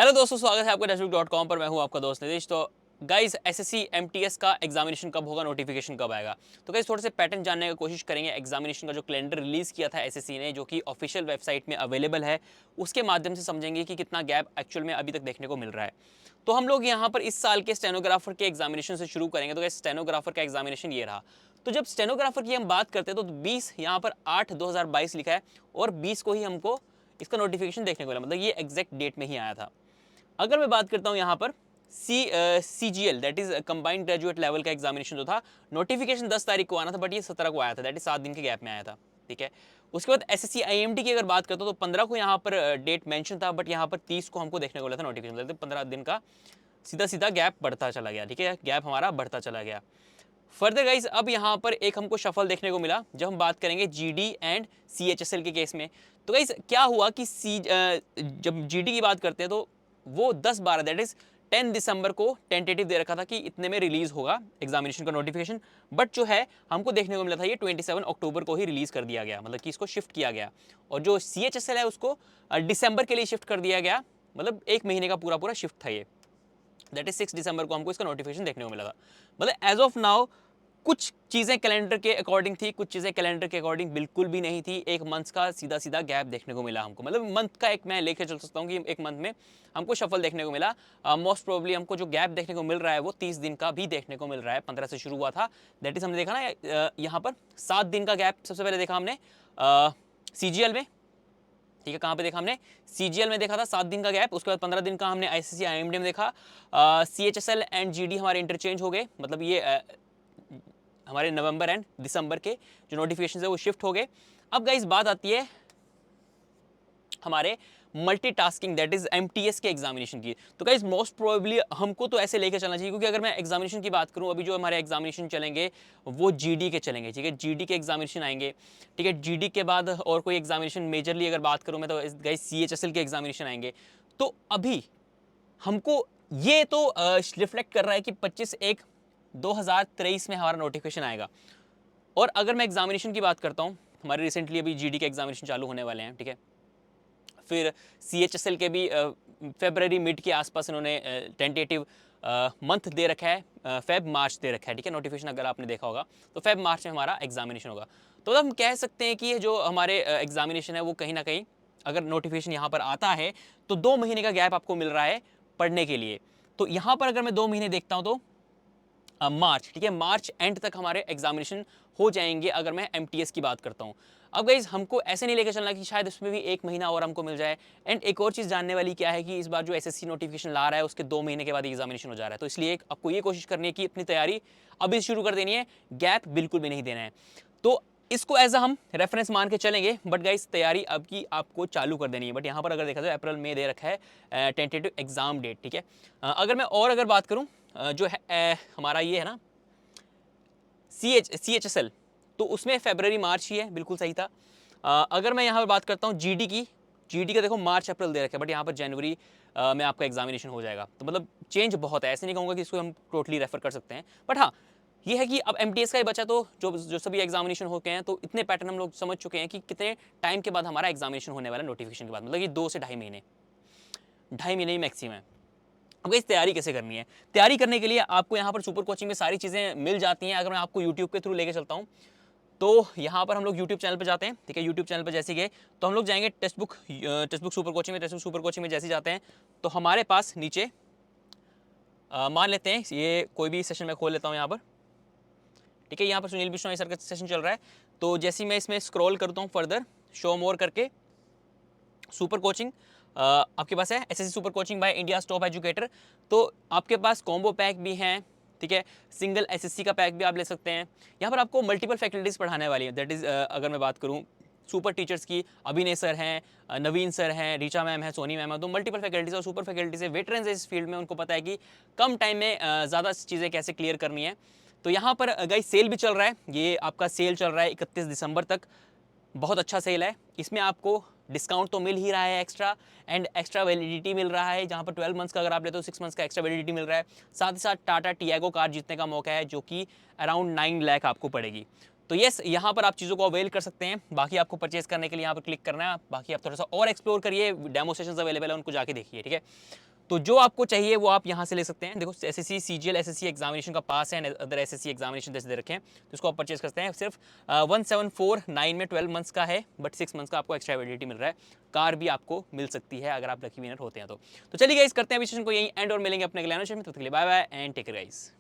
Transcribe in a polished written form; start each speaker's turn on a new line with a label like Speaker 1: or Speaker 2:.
Speaker 1: Hello दोस्तों, स्वागत है आपका टेस्टबुक.com पर। मैं हूं आपका दोस्त निदेश। तो गाइस, एसएससी एमटीएस का एग्जामिनेशन कब होगा, नोटिफिकेशन कब आएगा? तो गाइस, थोड़े से पैटर्न जानने की कोशिश करेंगे। एग्जामिनेशन का जो कैलेंडर रिलीज किया था एसएससी ने, जो कि ऑफिशियल वेबसाइट में अवेलेबल है, उसके माध्यम से समझेंगे कि कितना गैप एक्चुअल में अभी तक देखने को मिल रहा है। तो हम लोग यहाँ पर इस साल के स्टेनोग्राफर के एग्जामिनेशन से शुरू करेंगे। तो गाइस, स्टेनोग्राफर का एग्जामिनेशन ये रहा। तो जब स्टेनोग्राफर की हम बात करते हैं तो 20 यहाँ पर 8/2022 लिखा है और 20 को ही हमको इसका नोटिफिकेशन देखने को मिला। मतलब ये एग्जैक्ट डेट में ही आया था। अगर मैं बात करता हूं यहाँ पर CGL that is combined graduate level का एग्जामिनेशन जो था, नोटिफिकेशन 10 तारीख को आना था, बट ये 17 को आया था। दैट इज 7 दिन के गैप में आया था। ठीक है। उसके बाद SSC IMT की अगर बात करता हूं तो 15 को यहाँ पर डेट मेंशन था, बट यहाँ पर 30 को हमको देखने को मिला था नोटिफिकेशन। मतलब 15 दिन का सीधा सीधा गैप बढ़ता चला गया। ठीक है, गैप हमारा बढ़ता चला गया। फर्दर गाइज, अब यहाँ पर एक हमको शफल देखने को मिला जब हम बात करेंगे GD एंड CHSL के केस में। तो गाइज क्या हुआ कि जब GD की बात करते हैं तो वो 10/12 दैट इज 10 दिसंबर को टेंटेटिव दे रखा था कि इतने में रिलीज होगा एग्जामिनेशन का नोटिफिकेशन, बट जो है हमको देखने को मिला था ये 27 अक्टूबर को ही रिलीज कर दिया गया। मतलब कि इसको शिफ्ट किया गया। और जो CHSL है उसको दिसंबर के लिए शिफ्ट कर दिया गया। मतलब एक महीने का पूरा पूरा शिफ्ट था ये। दैट इज 6 दिसंबर को हमको इसका नोटिफिकेशन देखने को मिला था। मतलब एज ऑफ नाउ कुछ चीज़ें कैलेंडर के अकॉर्डिंग थी, कुछ चीज़ें कैलेंडर के अकॉर्डिंग बिल्कुल भी नहीं थी। एक मंथ का सीधा सीधा गैप देखने को मिला हमको। मतलब मंथ का एक मैं लेके चल सकता हूँ कि एक मंथ में हमको शफल देखने को मिला। मोस्ट प्रोबेबली हमको जो गैप देखने को मिल रहा है वो 30 दिन का भी देखने को मिल रहा है। 15 से शुरू हुआ था। दैट इज हमने देखा ना यहाँ पर 7 दिन का गैप सबसे पहले देखा हमने CGL में। ठीक है, कहाँ पे देखा हमने? CGL में देखा था 7 दिन का गैप। उसके बाद 15 दिन का हमने ICC IMD में देखा। CHSL एंड GD हमारे इंटरचेंज हो गए। मतलब ये हमारे नवंबर एंड दिसंबर के जो नोटिफिकेशन है वो शिफ्ट हो गए। अब गाइस बात आती है हमारे मल्टीटास्किंग दैट इज MTS के एग्जामिनेशन की। तो गाइस मोस्ट प्रोबेबली हमको तो ऐसे लेके चलना चाहिए, क्योंकि अगर मैं एग्जामिनेशन की बात करूं, अभी जो हमारे एग्जामिनेशन चलेंगे वो GD के चलेंगे। ठीक है, GD के एग्जामिनेशन आएंगे। ठीक है, GD के बाद और कोई एग्जामिनेशन मेजरली अगर बात करूं मैं तो गाइस CHSL के एग्जामिनेशन आएंगे। तो अभी हमको ये तो रिफ्लेक्ट कर रहा है कि 25/1/2023 में हमारा नोटिफिकेशन आएगा। और अगर मैं एग्जामिनेशन की बात करता हूँ, हमारे रिसेंटली अभी GD के एग्जामिनेशन चालू होने वाले हैं। ठीक है, फिर CHSL के भी फरवरी मिड के आसपास इन्होंने टेंटेटिव मंथ दे रखा है, फेब मार्च दे रखा है। ठीक है, नोटिफिकेशन अगर आपने देखा होगा तो फेब मार्च में हमारा एग्जामिनेशन होगा। तो हम कह सकते हैं कि ये जो हमारे एग्जामिनेशन है वो कहीं ना कहीं अगर नोटिफिकेशन यहाँ पर आता है तो 2 महीने का गैप आपको मिल रहा है पढ़ने के लिए। तो यहाँ पर अगर मैं 2 महीने देखता हूँ तो मार्च, ठीक है, मार्च एंड तक हमारे एग्जामिनेशन हो जाएंगे अगर मैं MTS की बात करता हूँ। अब गाइज हमको ऐसे नहीं लेकर चलना कि शायद इसमें भी 1 महीना और हमको मिल जाए। एंड एक और चीज़ जानने वाली क्या है कि इस बार जो SSC नोटिफिकेशन ला रहा है उसके 2 महीने के बाद एग्जामिनेशन हो जा रहा है। तो इसलिए आपको ये कोशिश करनी है कि अपनी तैयारी अभी शुरू कर देनी है, गैप बिल्कुल भी नहीं देना है। तो इसको एज हम रेफरेंस मान के चलेंगे, बट गाइस तैयारी अब की आपको चालू कर देनी है। बट यहाँ पर अगर देखा जाए अप्रैल में दे रखा है टेंटेटिव एग्जाम डेट। ठीक है, अगर मैं और अगर बात करूँ जो है हमारा ये है ना CHSL, तो उसमें फरवरी मार्च ही है, बिल्कुल सही था। अगर मैं यहाँ पर बात करता हूँ GD का देखो मार्च अप्रैल दे रखा है, बट यहाँ पर जनवरी में आपका एग्जामिनेशन हो जाएगा। तो मतलब चेंज बहुत है। ऐसे नहीं कहूँगा कि इसको हम टोटली रेफर कर सकते हैं, बट हाँ ये है कि अब MTS का ही बचा। तो जो सभी एग्जामिनेशन हो गए हैं तो इतने पैटर्न हम लोग समझ चुके हैं कि कितने टाइम के बाद हमारा एग्जामिनेशन होने वाला है नोटिफिकेशन के बाद। मतलब कि 2 से ढाई महीने, ढाई महीने ही मैक्सिमम है। अब इस तैयारी कैसे करनी है? तैयारी करने के लिए आपको यहाँ पर सुपर कोचिंग में सारी चीज़ें मिल जाती हैं। अगर मैं आपको यूट्यूब के थ्रू लेके चलता हूँ तो यहाँ पर हम लोग यूट्यूब चैनल पर जाते हैं। ठीक है, यूट्यूब चैनल पर जैसे गए तो हम लोग जाएंगे टेक्स्ट बुक सुपर कोचिंग में। टेक्स्ट बुक सुपर कोचिंग में जैसे जाते हैं तो हमारे पास नीचे मान लेते हैं ये कोई भी सेशन मैं खोल लेता हूँ यहाँ पर। ठीक है, यहाँ पर सुनील बिश्नोई सर का सेशन चल रहा है। तो जैसे ही मैं इसमें स्क्रॉल करता हूँ फर्दर शो मोर करके, सुपर कोचिंग आपके पास है SSC super coaching by India top educator. तो आपके पास कॉम्बो पैक भी हैं। ठीक है, सिंगल SSC का पैक भी आप ले सकते हैं। यहाँ पर आपको मल्टीपल फैकल्टीज पढ़ाने वाली है। दैट इज अगर मैं बात करूँ सुपर टीचर्स की, अभिनय सर हैं, नवीन सर हैं, रीचा मैम है, सोनी मैम है। तो मल्टीपल फैकल्टीज और सुपर फैकल्टीज है, वेटरन्स है इस फील्ड में, उनको पता है कि कम टाइम में ज़्यादा चीज़ें कैसे क्लियर करनी है। तो यहाँ पर गाइस सेल भी चल रहा है। ये आपका सेल चल रहा है 31 दिसंबर तक। बहुत अच्छा सेल है। इसमें आपको डिस्काउंट तो मिल ही रहा है एक्स्ट्रा, एंड एक्स्ट्रा वैलिडिटी मिल रहा है। जहाँ पर 12 मंथ्स का अगर आप लेते हो 6 मंथ्स का एक्स्ट्रा वैलिडिटी मिल रहा है। साथ ही साथ टाटा टियागो कार जीतने का मौका है, जो कि अराउंड 9 लाख आपको पड़ेगी। तो यस, यहाँ पर आप चीज़ों को अवेल कर सकते हैं। बाकी आपको परचेज करने के लिए यहाँ पर क्लिक करना है। बाकी आप थोड़ा सा और एक्सप्लोर करिए, डेमो सेशंस अवेलेबल है, उनको जाके देखिए। ठीक है, तो जो आपको चाहिए वो आप यहाँ से ले सकते हैं। देखो एसएससी सीजीएल एसएससी एग्जामिनेशन का पास है, अदर एसएससी एग्जामिनेशन जैसे दे रखे हैं, तो इसको आप परचेज करते हैं। सिर्फ 1749 में 12 मंथ्स का है, बट 6 मंथ्स का आपको एक्स्ट्रा वैलिडिटी मिल रहा है। कार भी आपको मिल सकती है अगर आप लकी विनर होते हैं तो चलिए गाइस करते हैं विशेषण को यहीं एंड और मिलेंगे अपने अगले अनुच्छेद में। तब तक के लिए bye bye and take care guys.